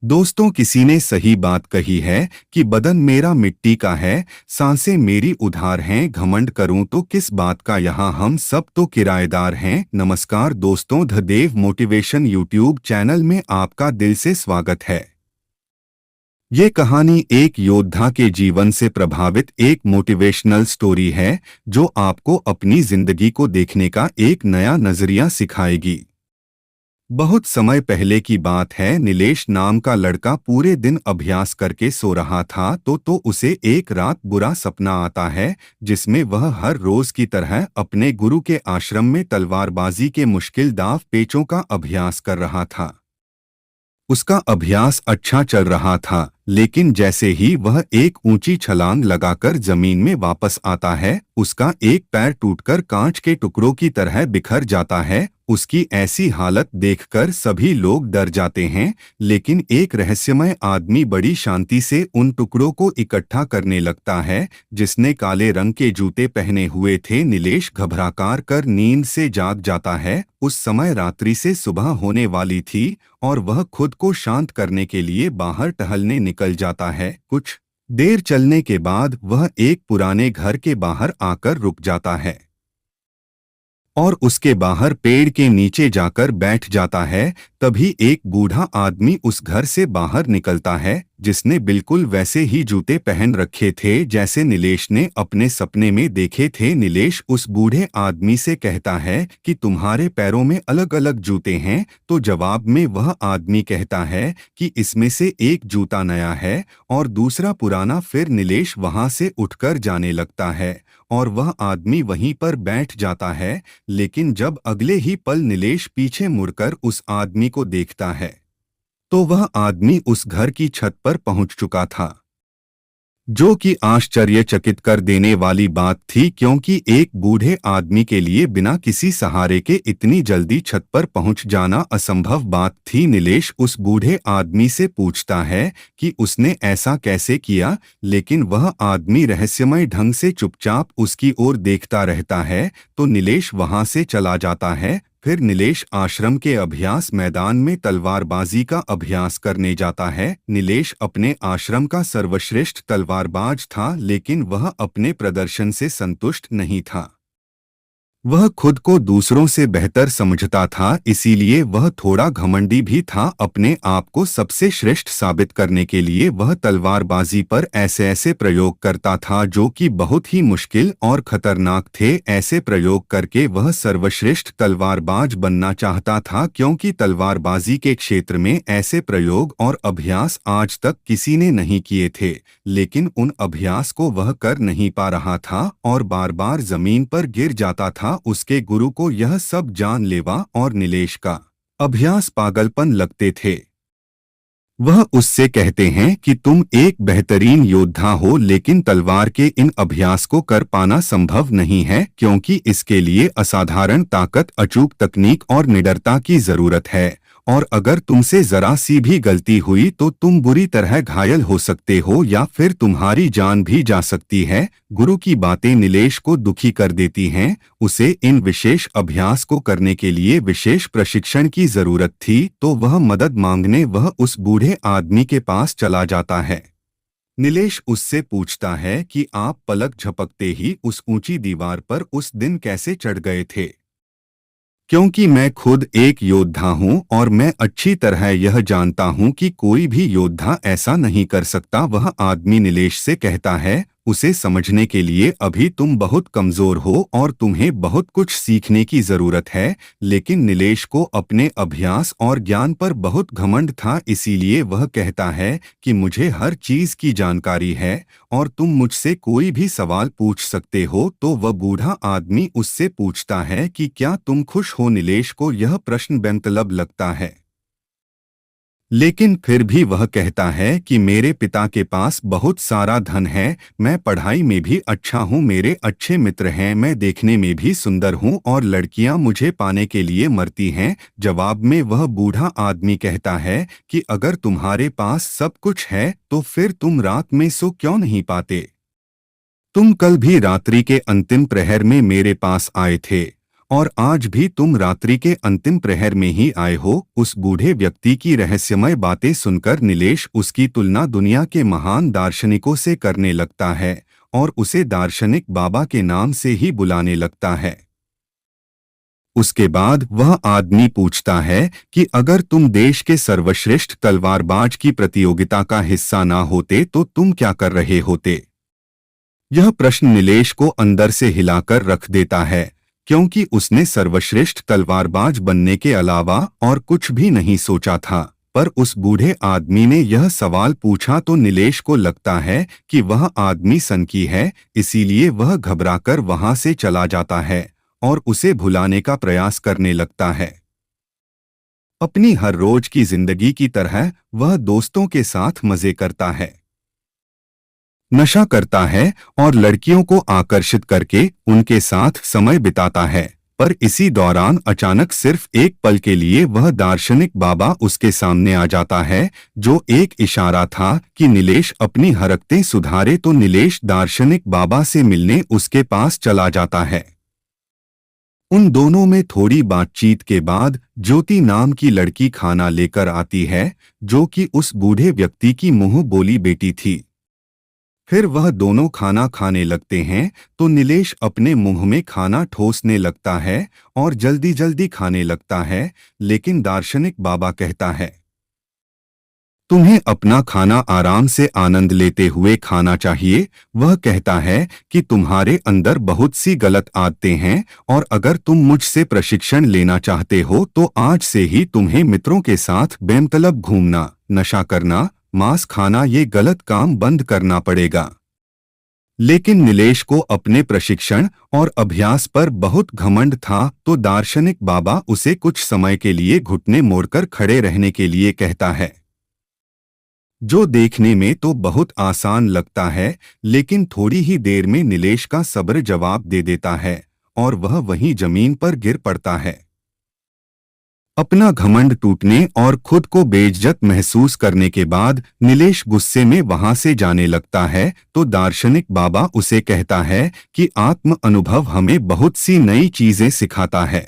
दोस्तों, किसी ने सही बात कही है कि बदन मेरा मिट्टी का है, सांसें मेरी उधार हैं। घमंड करूं तो किस बात का, यहाँ हम सब तो किराएदार हैं। नमस्कार दोस्तों, the Dev motivation YouTube channel में आपका दिल से स्वागत है। ये कहानी एक योद्धा के जीवन से प्रभावित एक मोटिवेशनल स्टोरी है जो आपको अपनी जिंदगी को देखने का एक नया नजरिया सिखाएगी। बहुत समय पहले की बात है। नीलेश नाम का लड़का पूरे दिन अभ्यास करके सो रहा था तो उसे एक रात बुरा सपना आता है जिसमें वह हर रोज की तरह अपने गुरु के आश्रम में तलवारबाजी के मुश्किल दाव पेचों का अभ्यास कर रहा था। उसका अभ्यास अच्छा चल रहा था, लेकिन जैसे ही वह एक ऊंची छलांग लगाकर जमीन में वापस आता है, उसका एक पैर टूटकर कांच के टुकड़ों की तरह बिखर जाता है। उसकी ऐसी हालत देखकर सभी लोग डर जाते हैं, लेकिन एक रहस्यमय आदमी बड़ी शांति से उन टुकड़ों को इकट्ठा करने लगता है जिसने काले रंग के जूते पहने हुए थे। नीलेश घबराकर कर नींद से जाग जाता है। उस समय रात्रि से सुबह होने वाली थी और वह खुद को शांत करने के लिए बाहर टहलने निकल जाता है। कुछ देर चलने के बाद वह एक पुराने घर के बाहर आकर रुक जाता है और उसके बाहर पेड़ के नीचे जाकर बैठ जाता है। तभी एक बूढ़ा आदमी उस घर से बाहर निकलता है जिसने बिल्कुल वैसे ही जूते पहन रखे थे जैसे नीलेश ने अपने सपने में देखे थे। नीलेश उस बूढ़े आदमी से कहता है कि तुम्हारे पैरों में अलग अलग जूते हैं। तो जवाब में वह आदमी कहता है कि इसमें से एक जूता नया है और दूसरा पुराना। फिर नीलेश वहां से उठकर जाने लगता है और वह आदमी वहीं पर बैठ जाता है। लेकिन जब अगले ही पल नीलेश पीछे मुड़कर उस आदमी को देखता है तो वह आदमी उस घर की छत पर पहुंच चुका था, जो कि आश्चर्यचकित कर देने वाली बात थी, क्योंकि एक बूढ़े आदमी के लिए बिना किसी सहारे के इतनी जल्दी छत पर पहुंच जाना असंभव बात थी। नीलेश उस बूढ़े आदमी से पूछता है कि उसने ऐसा कैसे किया, लेकिन वह आदमी रहस्यमय ढंग से चुपचाप उसकी ओर देखता रहता है। तो नीलेश वहां से चला जाता है। फिर नीलेश आश्रम के अभ्यास मैदान में तलवारबाजी का अभ्यास करने जाता है। नीलेश अपने आश्रम का सर्वश्रेष्ठ तलवारबाज था, लेकिन वह अपने प्रदर्शन से संतुष्ट नहीं था। वह खुद को दूसरों से बेहतर समझता था, इसीलिए वह थोड़ा घमंडी भी था। अपने आप को सबसे श्रेष्ठ साबित करने के लिए वह तलवारबाजी पर ऐसे ऐसे प्रयोग करता था जो कि बहुत ही मुश्किल और खतरनाक थे। ऐसे प्रयोग करके वह सर्वश्रेष्ठ तलवारबाज बनना चाहता था, क्योंकि तलवारबाजी के क्षेत्र में ऐसे प्रयोग और अभ्यास आज तक किसी ने नहीं किए थे। लेकिन उन अभ्यास को वह कर नहीं पा रहा था और बार बार जमीन पर गिर जाता था। उसके गुरु को यह सब जानलेवा और नीलेश का अभ्यास पागलपन लगते थे। वह उससे कहते हैं कि तुम एक बेहतरीन योद्धा हो, लेकिन तलवार के इन अभ्यास को कर पाना संभव नहीं है, क्योंकि इसके लिए असाधारण ताकत, अचूक तकनीक और निडरता की जरूरत है। और अगर तुमसे जरा सी भी गलती हुई तो तुम बुरी तरह घायल हो सकते हो या फिर तुम्हारी जान भी जा सकती है। गुरु की बातें नीलेश को दुखी कर देती हैं। उसे इन विशेष अभ्यास को करने के लिए विशेष प्रशिक्षण की जरूरत थी, तो वह मदद मांगने वह उस बूढ़े आदमी के पास चला जाता है। नीलेश उससे पूछता है कि आप पलक झपकते ही उस ऊंची दीवार पर उस दिन कैसे चढ़ गए थे, क्योंकि मैं खुद एक योद्धा हूं और मैं अच्छी तरह यह जानता हूं कि कोई भी योद्धा ऐसा नहीं कर सकता। वह आदमी नीलेश से कहता है, उसे समझने के लिए अभी तुम बहुत कमजोर हो और तुम्हें बहुत कुछ सीखने की जरूरत है। लेकिन नीलेश को अपने अभ्यास और ज्ञान पर बहुत घमंड था, इसीलिए वह कहता है कि मुझे हर चीज की जानकारी है और तुम मुझसे कोई भी सवाल पूछ सकते हो। तो वह बूढ़ा आदमी उससे पूछता है कि क्या तुम खुश हो। नीलेश को यह प्रश्न बेमतलब लगता है, लेकिन फिर भी वह कहता है कि मेरे पिता के पास बहुत सारा धन है, मैं पढ़ाई में भी अच्छा हूँ, मेरे अच्छे मित्र हैं, मैं देखने में भी सुंदर हूँ और लड़कियाँ मुझे पाने के लिए मरती हैं। जवाब में वह बूढ़ा आदमी कहता है कि अगर तुम्हारे पास सब कुछ है तो फिर तुम रात में सो क्यों नहीं पाते। तुम कल भी रात्रि के अंतिम प्रहर में मेरे पास आए थे और आज भी तुम रात्रि के अंतिम प्रहर में ही आए हो। उस बूढ़े व्यक्ति की रहस्यमय बातें सुनकर नीलेश उसकी तुलना दुनिया के महान दार्शनिकों से करने लगता है और उसे दार्शनिक बाबा के नाम से ही बुलाने लगता है। उसके बाद वह आदमी पूछता है कि अगर तुम देश के सर्वश्रेष्ठ तलवारबाज की प्रतियोगिता का हिस्सा ना होते तो तुम क्या कर रहे होते। यह प्रश्न नीलेश को अंदर से हिलाकर रख देता है, क्योंकि उसने सर्वश्रेष्ठ तलवारबाज बनने के अलावा और कुछ भी नहीं सोचा था। पर उस बूढ़े आदमी ने यह सवाल पूछा तो नीलेश को लगता है कि वह आदमी सनकी है, इसीलिए वह घबराकर वहां से चला जाता है और उसे भुलाने का प्रयास करने लगता है। अपनी हर रोज की जिंदगी की तरह वह दोस्तों के साथ मजे करता है, नशा करता है और लड़कियों को आकर्षित करके उनके साथ समय बिताता है। पर इसी दौरान अचानक सिर्फ एक पल के लिए वह दार्शनिक बाबा उसके सामने आ जाता है, जो एक इशारा था कि नीलेश अपनी हरकतें सुधारे। तो नीलेश दार्शनिक बाबा से मिलने उसके पास चला जाता है। उन दोनों में थोड़ी बातचीत के बाद ज्योति नाम की लड़की खाना लेकर आती है, जो कि उस बूढ़े व्यक्ति की मुंह बोली बेटी थी। फिर वह दोनों खाना खाने लगते हैं तो नीलेश अपने मुंह में खाना ठोसने लगता है और जल्दी जल्दी खाने लगता है, लेकिन दार्शनिक बाबा कहता है, तुम्हें अपना खाना आराम से आनंद लेते हुए खाना चाहिए। वह कहता है कि तुम्हारे अंदर बहुत सी गलत आदतें हैं और अगर तुम मुझसे प्रशिक्षण लेना चाहते हो तो आज से ही तुम्हें मित्रों के साथ बेमतलब घूमना, नशा करना, मांस खाना ये गलत काम बंद करना पड़ेगा। लेकिन नीलेश को अपने प्रशिक्षण और अभ्यास पर बहुत घमंड था, तो दार्शनिक बाबा उसे कुछ समय के लिए घुटने मोड़कर खड़े रहने के लिए कहता है, जो देखने में तो बहुत आसान लगता है, लेकिन थोड़ी ही देर में नीलेश का सब्र जवाब दे देता है और वह वहीं जमीन पर गिर पड़ता है। अपना घमंड टूटने और खुद को बेइज्जत महसूस करने के बाद नीलेश गुस्से में वहां से जाने लगता है, तो दार्शनिक बाबा उसे कहता है कि आत्म अनुभव हमें बहुत सी नई चीजें सिखाता है।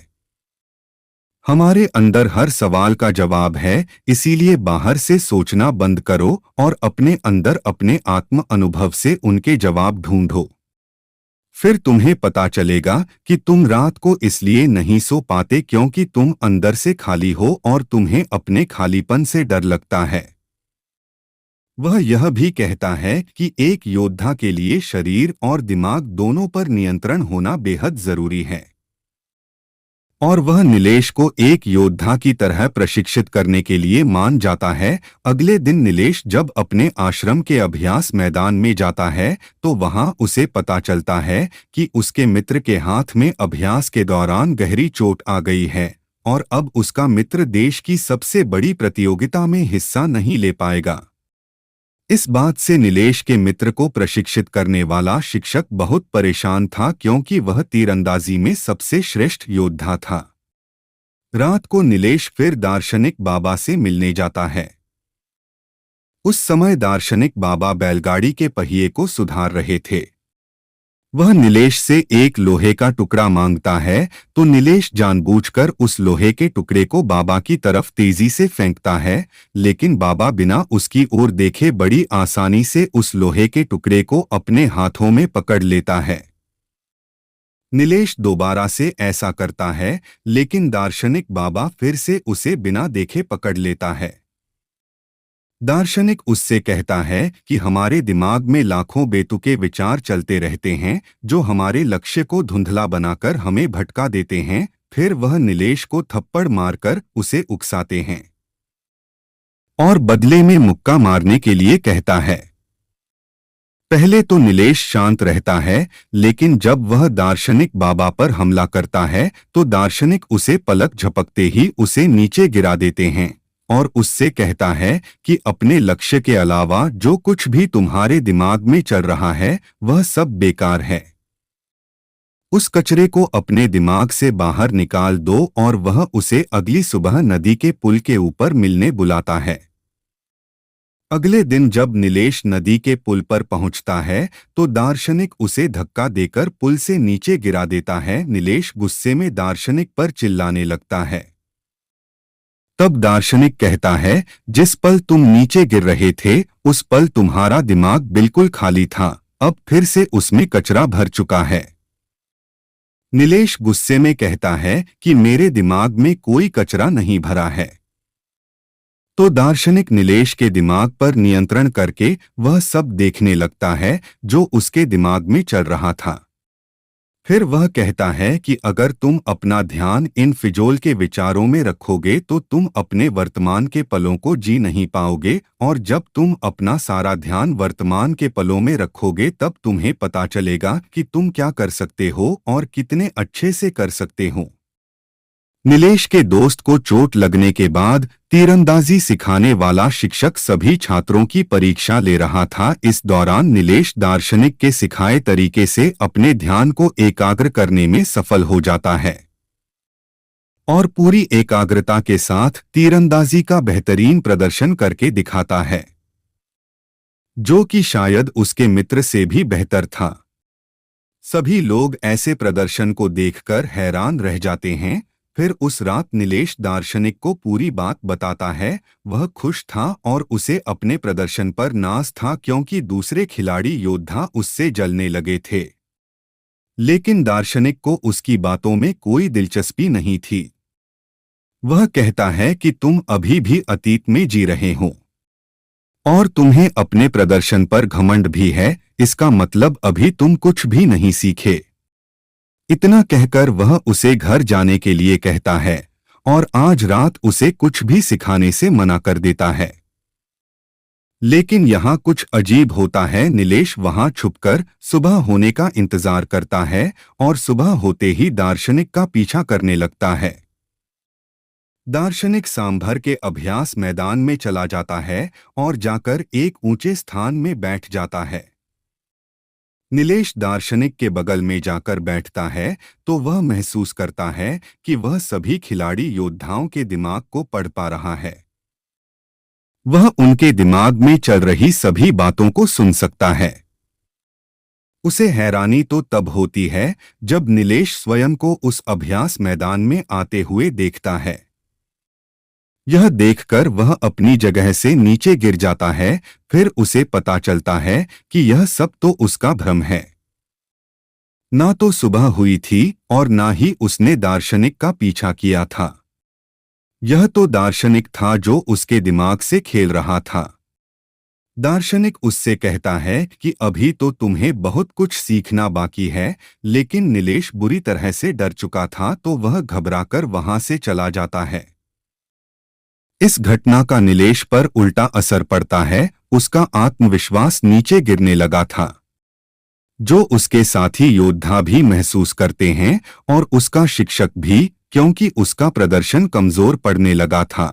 हमारे अंदर हर सवाल का जवाब है, इसीलिए बाहर से सोचना बंद करो और अपने अंदर अपने आत्म अनुभव से उनके जवाब ढूंढो। फिर तुम्हें पता चलेगा कि तुम रात को इसलिए नहीं सो पाते क्योंकि तुम अंदर से खाली हो और तुम्हें अपने खालीपन से डर लगता है। वह यह भी कहता है कि एक योद्धा के लिए शरीर और दिमाग दोनों पर नियंत्रण होना बेहद जरूरी है और वह नीलेश को एक योद्धा की तरह प्रशिक्षित करने के लिए मान जाता है। अगले दिन नीलेश जब अपने आश्रम के अभ्यास मैदान में जाता है तो वहां उसे पता चलता है कि उसके मित्र के हाथ में अभ्यास के दौरान गहरी चोट आ गई है और अब उसका मित्र देश की सबसे बड़ी प्रतियोगिता में हिस्सा नहीं ले पाएगा। इस बात से नीलेश के मित्र को प्रशिक्षित करने वाला शिक्षक बहुत परेशान था, क्योंकि वह तीरंदाजी में सबसे श्रेष्ठ योद्धा था। रात को नीलेश फिर दार्शनिक बाबा से मिलने जाता है। उस समय दार्शनिक बाबा बैलगाड़ी के पहिए को सुधार रहे थे। वह नीलेश से एक लोहे का टुकड़ा मांगता है, तो नीलेश जानबूझकर उस लोहे के टुकड़े को बाबा की तरफ तेजी से फेंकता है, लेकिन बाबा बिना उसकी ओर देखे बड़ी आसानी से उस लोहे के टुकड़े को अपने हाथों में पकड़ लेता है। नीलेश दोबारा से ऐसा करता है, लेकिन दार्शनिक बाबा फिर से उसे बिना देखे पकड़ लेता है। दार्शनिक उससे कहता है कि हमारे दिमाग में लाखों बेतुके विचार चलते रहते हैं, जो हमारे लक्ष्य को धुंधला बनाकर हमें भटका देते हैं। फिर वह नीलेश को थप्पड़ मारकर उसे उकसाते हैं और बदले में मुक्का मारने के लिए कहता है। पहले तो नीलेश शांत रहता है, लेकिन जब वह दार्शनिक बाबा पर हमला करता है तो दार्शनिक उसे पलक झपकते ही उसे नीचे गिरा देते हैं और उससे कहता है कि अपने लक्ष्य के अलावा जो कुछ भी तुम्हारे दिमाग में चल रहा है वह सब बेकार है। उस कचरे को अपने दिमाग से बाहर निकाल दो और वह उसे अगली सुबह नदी के पुल के ऊपर मिलने बुलाता है। अगले दिन जब नीलेश नदी के पुल पर पहुंचता है तो दार्शनिक उसे धक्का देकर पुल से नीचे गिरा देता है। नीलेश गुस्से में दार्शनिक पर चिल्लाने लगता है। तब दार्शनिक कहता है, जिस पल तुम नीचे गिर रहे थे उस पल तुम्हारा दिमाग बिल्कुल खाली था, अब फिर से उसमें कचरा भर चुका है। नीलेश गुस्से में कहता है कि मेरे दिमाग में कोई कचरा नहीं भरा है। तो दार्शनिक नीलेश के दिमाग पर नियंत्रण करके वह सब देखने लगता है जो उसके दिमाग में चल रहा था। फिर वह कहता है कि अगर तुम अपना ध्यान इन फिजूल के विचारों में रखोगे तो तुम अपने वर्तमान के पलों को जी नहीं पाओगे, और जब तुम अपना सारा ध्यान वर्तमान के पलों में रखोगे तब तुम्हें पता चलेगा कि तुम क्या कर सकते हो और कितने अच्छे से कर सकते हो। नीलेश के दोस्त को चोट लगने के बाद तीरंदाजी सिखाने वाला शिक्षक सभी छात्रों की परीक्षा ले रहा था। इस दौरान नीलेश दार्शनिक के सिखाए तरीके से अपने ध्यान को एकाग्र करने में सफल हो जाता है और पूरी एकाग्रता के साथ तीरंदाजी का बेहतरीन प्रदर्शन करके दिखाता है, जो कि शायद उसके मित्र से भी बेहतर था। सभी लोग ऐसे प्रदर्शन को देखकर हैरान रह जाते हैं। फिर उस रात नीलेश दार्शनिक को पूरी बात बताता है। वह खुश था और उसे अपने प्रदर्शन पर नाज था क्योंकि दूसरे खिलाड़ी योद्धा उससे जलने लगे थे। लेकिन दार्शनिक को उसकी बातों में कोई दिलचस्पी नहीं थी। वह कहता है कि तुम अभी भी अतीत में जी रहे हो और तुम्हें अपने प्रदर्शन पर घमंड भी है, इसका मतलब अभी तुम कुछ भी नहीं सीखे। इतना कहकर वह उसे घर जाने के लिए कहता है और आज रात उसे कुछ भी सिखाने से मना कर देता है। लेकिन यहाँ कुछ अजीब होता है। नीलेश वहां छुपकर सुबह होने का इंतजार करता है और सुबह होते ही दार्शनिक का पीछा करने लगता है। दार्शनिक सांभर के अभ्यास मैदान में चला जाता है और जाकर एक ऊंचे स्थान में बैठ जाता है। नीलेश दार्शनिक के बगल में जाकर बैठता है तो वह महसूस करता है कि वह सभी खिलाड़ी योद्धाओं के दिमाग को पढ़ पा रहा है। वह उनके दिमाग में चल रही सभी बातों को सुन सकता है। उसे हैरानी तो तब होती है जब नीलेश स्वयं को उस अभ्यास मैदान में आते हुए देखता है। यह देखकर वह अपनी जगह से नीचे गिर जाता है। फिर उसे पता चलता है कि यह सब तो उसका भ्रम है। ना तो सुबह हुई थी और ना ही उसने दार्शनिक का पीछा किया था। यह तो दार्शनिक था जो उसके दिमाग से खेल रहा था। दार्शनिक उससे कहता है कि अभी तो तुम्हें बहुत कुछ सीखना बाकी है, लेकिन नीलेश बुरी तरह से डर चुका था तो वह घबराकर वहां से चला जाता है। इस घटना का नीलेश पर उल्टा असर पड़ता है। उसका आत्मविश्वास नीचे गिरने लगा था, जो उसके साथी योद्धा भी महसूस करते हैं और उसका शिक्षक भी, क्योंकि उसका प्रदर्शन कमजोर पड़ने लगा था।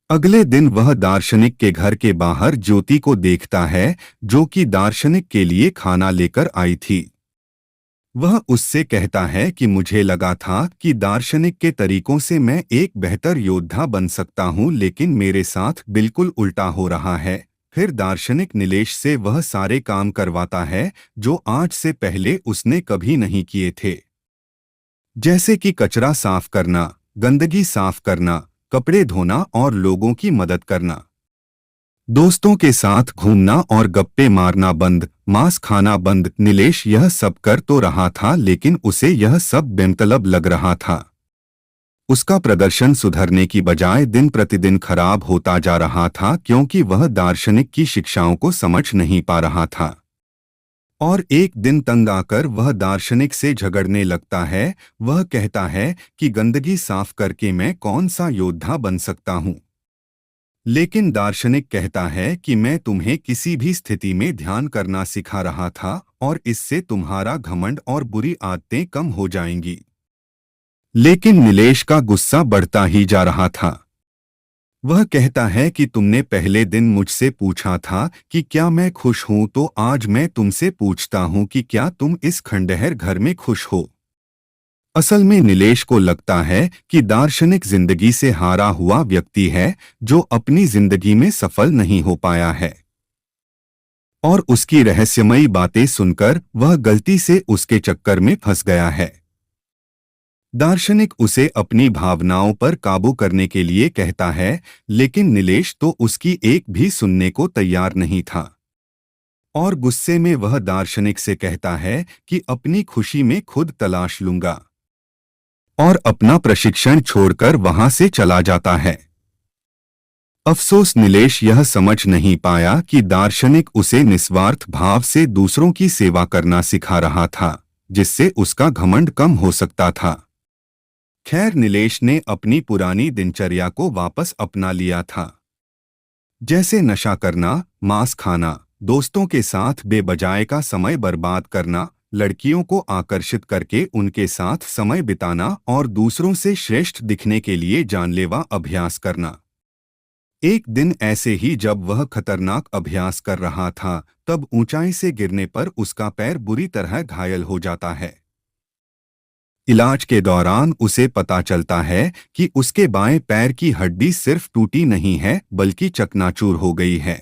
अगले दिन वह दार्शनिक के घर के बाहर ज्योति को देखता है, जो कि दार्शनिक के लिए खाना लेकर आई थी। वह उससे कहता है कि मुझे लगा था कि दार्शनिक के तरीकों से मैं एक बेहतर योद्धा बन सकता हूं, लेकिन मेरे साथ बिल्कुल उल्टा हो रहा है। फिर दार्शनिक नीलेश से वह सारे काम करवाता है जो आज से पहले उसने कभी नहीं किए थे, जैसे कि कचरा साफ करना, गंदगी साफ करना, कपड़े धोना और लोगों की मदद करना। दोस्तों के साथ घूमना और गप्पे मारना बंद, मांस खाना बंद। नीलेश यह सब कर तो रहा था, लेकिन उसे यह सब बेमतलब लग रहा था। उसका प्रदर्शन सुधरने की बजाय दिन प्रतिदिन खराब होता जा रहा था, क्योंकि वह दार्शनिक की शिक्षाओं को समझ नहीं पा रहा था। और एक दिन तंग आकर वह दार्शनिक से झगड़ने लगता है। वह कहता है कि गंदगी साफ करके मैं कौन सा योद्धा बन सकता हूँ। लेकिन दार्शनिक कहता है कि मैं तुम्हें किसी भी स्थिति में ध्यान करना सिखा रहा था और इससे तुम्हारा घमंड और बुरी आदतें कम हो जाएंगी। लेकिन नीलेश का गुस्सा बढ़ता ही जा रहा था। वह कहता है कि तुमने पहले दिन मुझसे पूछा था कि क्या मैं खुश हूं, तो आज मैं तुमसे पूछता हूं कि क्या तुम इस खंडहर घर में खुश हो। असल में नीलेश को लगता है कि दार्शनिक जिंदगी से हारा हुआ व्यक्ति है जो अपनी जिंदगी में सफल नहीं हो पाया है, और उसकी रहस्यमयी बातें सुनकर वह गलती से उसके चक्कर में फंस गया है। दार्शनिक उसे अपनी भावनाओं पर काबू करने के लिए कहता है, लेकिन नीलेश तो उसकी एक भी सुनने को तैयार नहीं था, और गुस्से में वह दार्शनिक से कहता है कि अपनी खुशी में खुद तलाश लूंगा, और अपना प्रशिक्षण छोड़कर वहां से चला जाता है। अफसोस नीलेश यह समझ नहीं पाया कि दार्शनिक उसे निस्वार्थ भाव से दूसरों की सेवा करना सिखा रहा था, जिससे उसका घमंड कम हो सकता था। खैर, नीलेश ने अपनी पुरानी दिनचर्या को वापस अपना लिया था, जैसे नशा करना, मांस खाना, दोस्तों के साथ बेबजाय का समय बर्बाद करना, लड़कियों को आकर्षित करके उनके साथ समय बिताना और दूसरों से श्रेष्ठ दिखने के लिए जानलेवा अभ्यास करना। एक दिन ऐसे ही जब वह खतरनाक अभ्यास कर रहा था, तब ऊंचाई से गिरने पर उसका पैर बुरी तरह घायल हो जाता है। इलाज के दौरान उसे पता चलता है कि उसके बाएं पैर की हड्डी सिर्फ टूटी नहीं है बल्कि चकनाचूर हो गई है,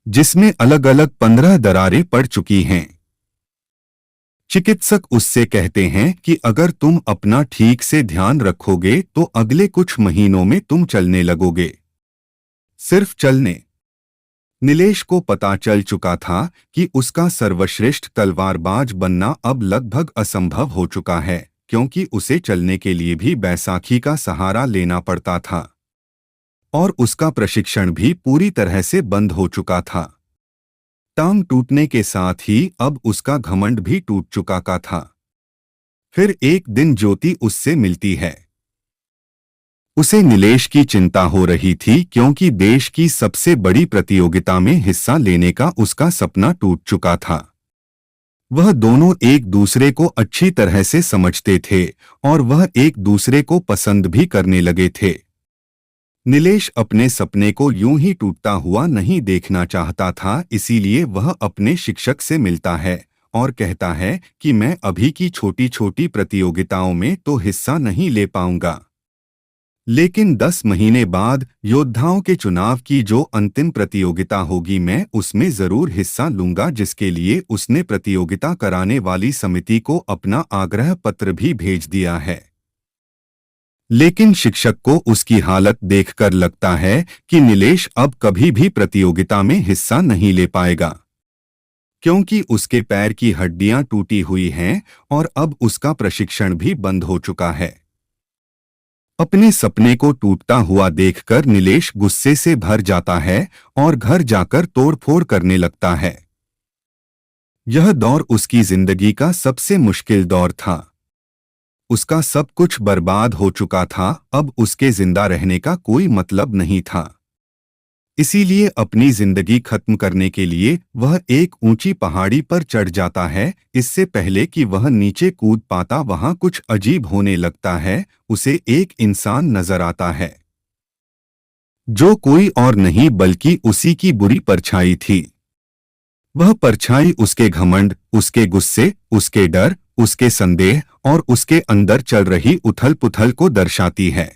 जिसमें अलग अलग 15 दरारें पड़ चुकी हैं। चिकित्सक उससे कहते हैं कि अगर तुम अपना ठीक से ध्यान रखोगे तो अगले कुछ महीनों में तुम चलने लगोगे। सिर्फ चलने। नीलेश को पता चल चुका था कि उसका सर्वश्रेष्ठ तलवारबाज बनना अब लगभग असंभव हो चुका है, क्योंकि उसे चलने के लिए भी बैसाखी का सहारा लेना पड़ता था, और उसका प्रशिक्षण भी पूरी तरह से बंद हो चुका था। टांग टूटने के साथ ही अब उसका घमंड भी टूट चुका का था। फिर एक दिन ज्योति उससे मिलती है। उसे नीलेश की चिंता हो रही थी, क्योंकि देश की सबसे बड़ी प्रतियोगिता में हिस्सा लेने का उसका सपना टूट चुका था। वह दोनों एक दूसरे को अच्छी तरह से समझते थे और वह एक दूसरे को पसंद भी करने लगे थे। नीलेश अपने सपने को यूं ही टूटता हुआ नहीं देखना चाहता था, इसीलिए वह अपने शिक्षक से मिलता है और कहता है कि मैं अभी की छोटी छोटी प्रतियोगिताओं में तो हिस्सा नहीं ले पाऊंगा, लेकिन 10 महीने बाद योद्धाओं के चुनाव की जो अंतिम प्रतियोगिता होगी मैं उसमें जरूर हिस्सा लूंगा, जिसके लिए उसने प्रतियोगिता कराने वाली समिति को अपना आग्रह पत्र भी भेज दिया है। लेकिन शिक्षक को उसकी हालत देखकर लगता है कि नीलेश अब कभी भी प्रतियोगिता में हिस्सा नहीं ले पाएगा, क्योंकि उसके पैर की हड्डियां टूटी हुई हैं और अब उसका प्रशिक्षण भी बंद हो चुका है। अपने सपने को टूटता हुआ देखकर नीलेश गुस्से से भर जाता है और घर जाकर तोड़फोड़ करने लगता है। यह दौर उसकी जिंदगी का सबसे मुश्किल दौर था। उसका सब कुछ बर्बाद हो चुका था, अब उसके जिंदा रहने का कोई मतलब नहीं था। इसीलिए अपनी जिंदगी खत्म करने के लिए वह एक ऊंची पहाड़ी पर चढ़ जाता है। इससे पहले कि वह नीचे कूद पाता, वहां कुछ अजीब होने लगता है। उसे एक इंसान नजर आता है, जो कोई और नहीं बल्कि उसी की बुरी परछाई थी। वह परछाई उसके घमंड, उसके गुस्से, उसके डर, उसके संदेह और उसके अंदर चल रही उथल-पुथल को दर्शाती है।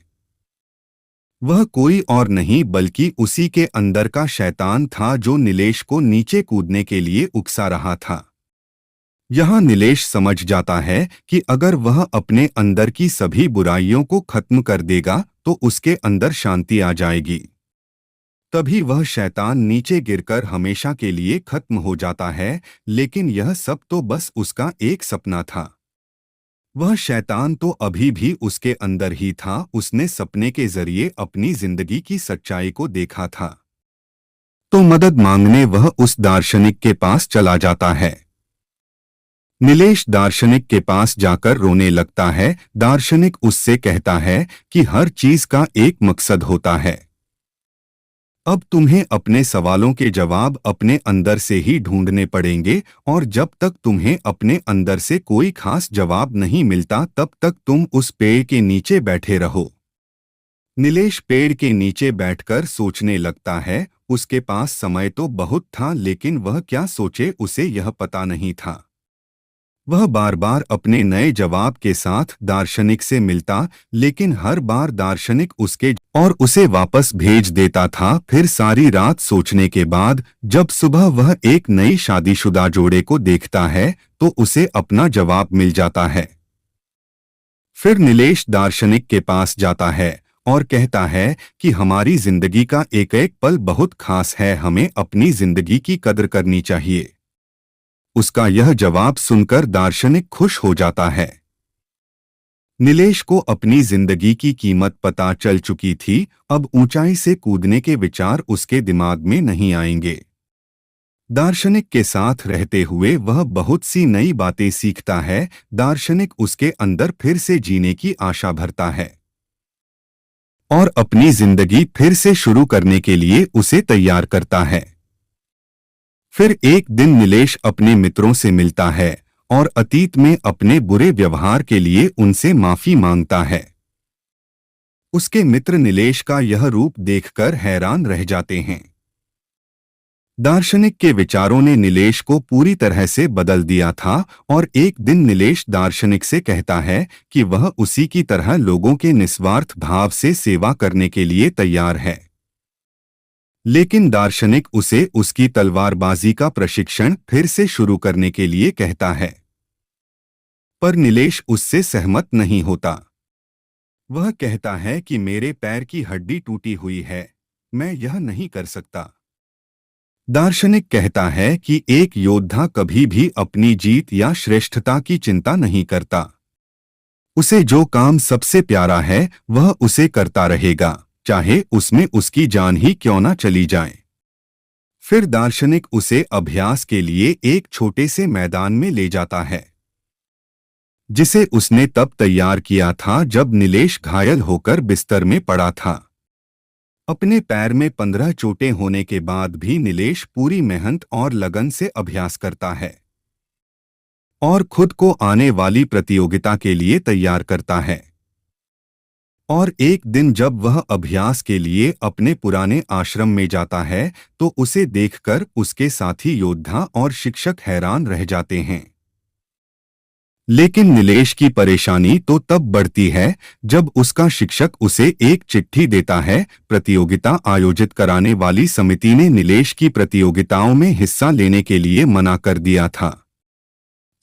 वह कोई और नहीं बल्कि उसी के अंदर का शैतान था, जो नीलेश को नीचे कूदने के लिए उकसा रहा था। यहाँ नीलेश समझ जाता है कि अगर वह अपने अंदर की सभी बुराइयों को खत्म कर देगा तो उसके अंदर शांति आ जाएगी। तभी वह शैतान नीचे गिरकर हमेशा के लिए खत्म हो जाता है। लेकिन यह सब तो बस उसका एक सपना था। वह शैतान तो अभी भी उसके अंदर ही था। उसने सपने के जरिए अपनी जिंदगी की सच्चाई को देखा था। तो मदद मांगने वह उस दार्शनिक के पास चला जाता है। नीलेश दार्शनिक के पास जाकर रोने लगता है। दार्शनिक उससे कहता है कि हर चीज का एक मकसद होता है। अब तुम्हें अपने सवालों के जवाब अपने अंदर से ही ढूंढने पड़ेंगे, और जब तक तुम्हें अपने अंदर से कोई खास जवाब नहीं मिलता तब तक तुम उस पेड़ के नीचे बैठे रहो। नीलेश पेड़ के नीचे बैठकर सोचने लगता है। उसके पास समय तो बहुत था, लेकिन वह क्या सोचे उसे यह पता नहीं था। वह बार बार अपने नए जवाब के साथ दार्शनिक से मिलता, लेकिन हर बार दार्शनिक उसके और उसे वापस भेज देता था। फिर सारी रात सोचने के बाद जब सुबह वह एक नई शादीशुदा जोड़े को देखता है तो उसे अपना जवाब मिल जाता है। फिर नीलेश दार्शनिक के पास जाता है और कहता है कि हमारी जिंदगी का एक एक पल बहुत खास है, हमें अपनी जिंदगी की कदर करनी चाहिए। उसका यह जवाब सुनकर दार्शनिक खुश हो जाता है। नीलेश को अपनी जिंदगी की कीमत पता चल चुकी थी, अब ऊंचाई से कूदने के विचार उसके दिमाग में नहीं आएंगे। दार्शनिक के साथ रहते हुए वह बहुत सी नई बातें सीखता है। दार्शनिक उसके अंदर फिर से जीने की आशा भरता है और अपनी जिंदगी फिर से शुरू करने के लिए उसे तैयार करता है। फिर एक दिन नीलेश अपने मित्रों से मिलता है और अतीत में अपने बुरे व्यवहार के लिए उनसे माफी मांगता है। उसके मित्र नीलेश का यह रूप देखकर हैरान रह जाते हैं। दार्शनिक के विचारों ने नीलेश को पूरी तरह से बदल दिया था और एक दिन नीलेश दार्शनिक से कहता है कि वह उसी की तरह लोगों के निस्वार्थ भाव से सेवा करने के लिए तैयार है। लेकिन दार्शनिक उसे उसकी तलवारबाजी का प्रशिक्षण फिर से शुरू करने के लिए कहता है, पर नीलेश उससे सहमत नहीं होता। वह कहता है कि मेरे पैर की हड्डी टूटी हुई है, मैं यह नहीं कर सकता। दार्शनिक कहता है कि एक योद्धा कभी भी अपनी जीत या श्रेष्ठता की चिंता नहीं करता। उसे जो काम सबसे प्यारा है वह उसे करता रहेगा, चाहे उसमें उसकी जान ही क्यों न चली जाए। फिर दार्शनिक उसे अभ्यास के लिए एक छोटे से मैदान में ले जाता है, जिसे उसने तब तैयार किया था जब नीलेश घायल होकर बिस्तर में पड़ा था। अपने पैर में 15 चोटें होने के बाद भी नीलेश पूरी मेहनत और लगन से अभ्यास करता है और खुद को आने वाली प्रतियोगिता के लिए तैयार करता है। और एक दिन जब वह अभ्यास के लिए अपने पुराने आश्रम में जाता है तो उसे देखकर उसके साथी योद्धा और शिक्षक हैरान रह जाते हैं। लेकिन नीलेश की परेशानी तो तब बढ़ती है जब उसका शिक्षक उसे एक चिट्ठी देता है। प्रतियोगिता आयोजित कराने वाली समिति ने नीलेश की प्रतियोगिताओं में हिस्सा लेने के लिए मना कर दिया था।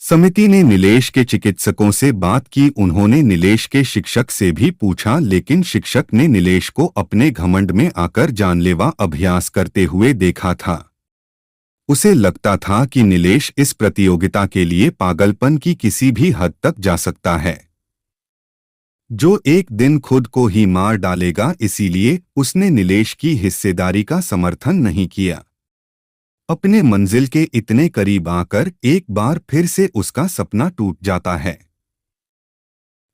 समिति ने नीलेश के चिकित्सकों से बात की, उन्होंने नीलेश के शिक्षक से भी पूछा, लेकिन शिक्षक ने नीलेश को अपने घमंड में आकर जानलेवा अभ्यास करते हुए देखा था। उसे लगता था कि नीलेश इस प्रतियोगिता के लिए पागलपन की किसी भी हद तक जा सकता है, जो एक दिन खुद को ही मार डालेगा। इसीलिए उसने नीलेश की हिस्सेदारी का समर्थन नहीं किया। अपने मंजिल के इतने करीब आकर एक बार फिर से उसका सपना टूट जाता है।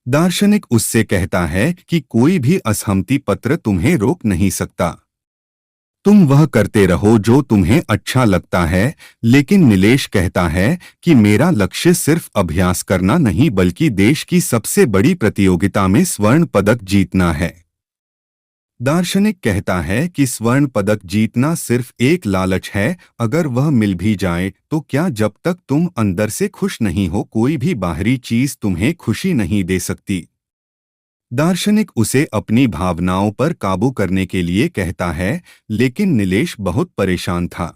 दार्शनिक उससे कहता है कि कोई भी असहमति पत्र तुम्हें रोक नहीं सकता, तुम वह करते रहो जो तुम्हें अच्छा लगता है। लेकिन नीलेश कहता है कि मेरा लक्ष्य सिर्फ अभ्यास करना नहीं बल्कि देश की सबसे बड़ी प्रतियोगिता में स्वर्ण पदक जीतना है। दार्शनिक कहता है कि स्वर्ण पदक जीतना सिर्फ एक लालच है, अगर वह मिल भी जाए तो क्या, जब तक तुम अंदर से खुश नहीं हो कोई भी बाहरी चीज तुम्हें खुशी नहीं दे सकती। दार्शनिक उसे अपनी भावनाओं पर काबू करने के लिए कहता है, लेकिन नीलेश बहुत परेशान था।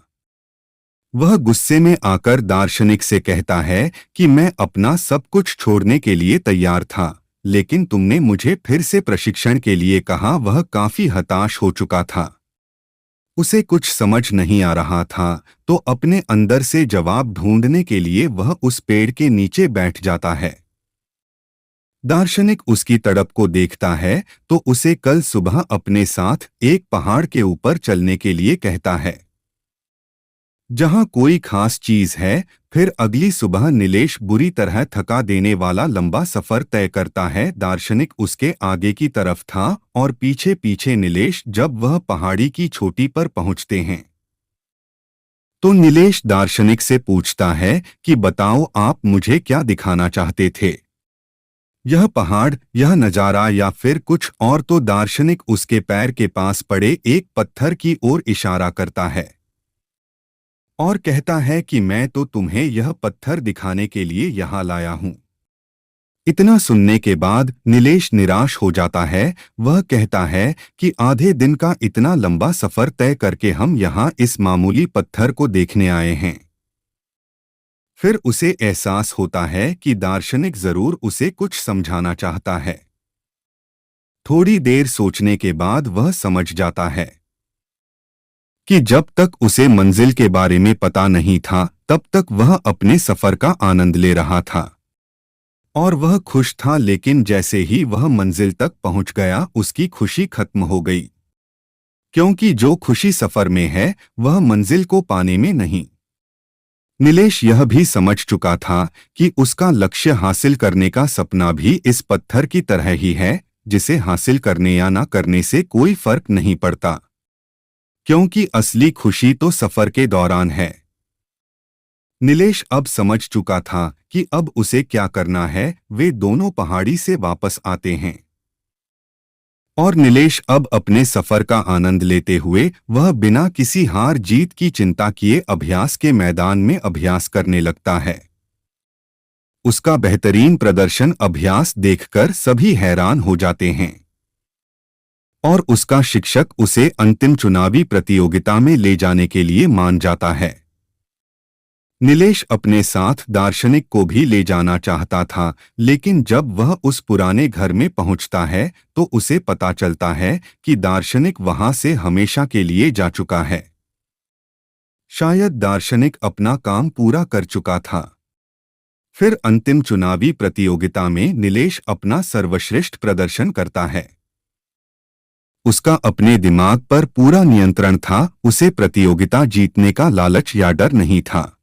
वह गुस्से में आकर दार्शनिक से कहता है कि मैं अपना सब कुछ छोड़ने के लिए तैयार था, लेकिन तुमने मुझे फिर से प्रशिक्षण के लिए कहा। वह काफी हताश हो चुका था, उसे कुछ समझ नहीं आ रहा था, तो अपने अंदर से जवाब ढूंढने के लिए वह उस पेड़ के नीचे बैठ जाता है। दार्शनिक उसकी तड़प को देखता है तो उसे कल सुबह अपने साथ एक पहाड़ के ऊपर चलने के लिए कहता है, जहां कोई खास चीज है। फिर अगली सुबह नीलेश बुरी तरह थका देने वाला लंबा सफर तय करता है। दार्शनिक उसके आगे की तरफ था और पीछे पीछे नीलेश। जब वह पहाड़ी की चोटी पर पहुंचते हैं तो नीलेश दार्शनिक से पूछता है कि बताओ आप मुझे क्या दिखाना चाहते थे, यह पहाड़, यह नजारा या फिर कुछ और। तो दार्शनिक उसके पैर के पास पड़े एक पत्थर की ओर इशारा करता है। और कहता है कि मैं तो तुम्हें यह पत्थर दिखाने के लिए यहाँ लाया हूँ। इतना सुनने के बाद नीलेश निराश हो जाता है। वह कहता है कि आधे दिन का इतना लंबा सफर तय करके हम यहाँ इस मामूली पत्थर को देखने आए हैं। फिर उसे एहसास होता है कि दार्शनिक जरूर उसे कुछ समझाना चाहता है। थोड़ी देर सोचने के बाद वह समझ जाता है कि जब तक उसे मंजिल के बारे में पता नहीं था, तब तक वह अपने सफर का आनंद ले रहा था और वह खुश था। लेकिन जैसे ही वह मंजिल तक पहुंच गया, उसकी खुशी खत्म हो गई, क्योंकि जो खुशी सफर में है वह मंजिल को पाने में नहीं। नीलेश यह भी समझ चुका था कि उसका लक्ष्य हासिल करने का सपना भी इस पत्थर की तरह ही है, जिसे हासिल करने या न करने से कोई फर्क नहीं पड़ता, क्योंकि असली खुशी तो सफर के दौरान है। नीलेश अब समझ चुका था कि अब उसे क्या करना है। वे दोनों पहाड़ी से वापस आते हैं और नीलेश अब अपने सफर का आनंद लेते हुए वह बिना किसी हार जीत की चिंता किए अभ्यास के मैदान में अभ्यास करने लगता है। उसका बेहतरीन प्रदर्शन अभ्यास देखकर सभी हैरान हो जाते हैं और उसका शिक्षक उसे अंतिम चुनावी प्रतियोगिता में ले जाने के लिए मान जाता है। नीलेश अपने साथ दार्शनिक को भी ले जाना चाहता था, लेकिन जब वह उस पुराने घर में पहुंचता है तो उसे पता चलता है कि दार्शनिक वहां से हमेशा के लिए जा चुका है। शायद दार्शनिक अपना काम पूरा कर चुका था। फिर अंतिम चुनावी प्रतियोगिता में नीलेश अपना सर्वश्रेष्ठ प्रदर्शन करता है। उसका अपने दिमाग पर पूरा नियंत्रण था, उसे प्रतियोगिता जीतने का लालच या डर नहीं था।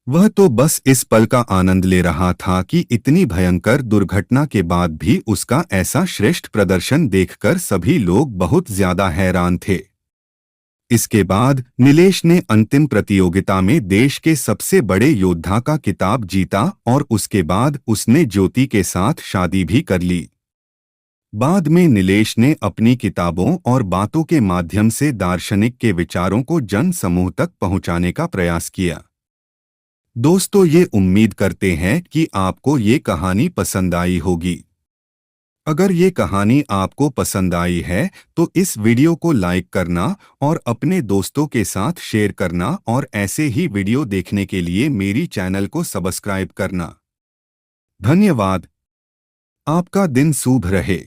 वह तो बस इस पल का आनंद ले रहा था कि इतनी भयंकर दुर्घटना के बाद भी उसका ऐसा श्रेष्ठ प्रदर्शन देखकर सभी लोग बहुत ज्यादा हैरान थे। इसके बाद नीलेश ने अंतिम प्रतियोगिता में देश के सबसे बड़े योद्धा का खिताब जीता और उसके बाद उसने ज्योति के साथ शादी भी कर ली। बाद में नीलेश ने अपनी किताबों और बातों के माध्यम से दार्शनिक के विचारों को जन समूह तक पहुंचाने का प्रयास किया। दोस्तों, ये उम्मीद करते हैं कि आपको ये कहानी पसंद आई होगी। अगर ये कहानी आपको पसंद आई है तो इस वीडियो को लाइक करना और अपने दोस्तों के साथ शेयर करना और ऐसे ही वीडियो देखने के लिए मेरी चैनल को सब्सक्राइब करना। धन्यवाद। आपका दिन शुभ रहे।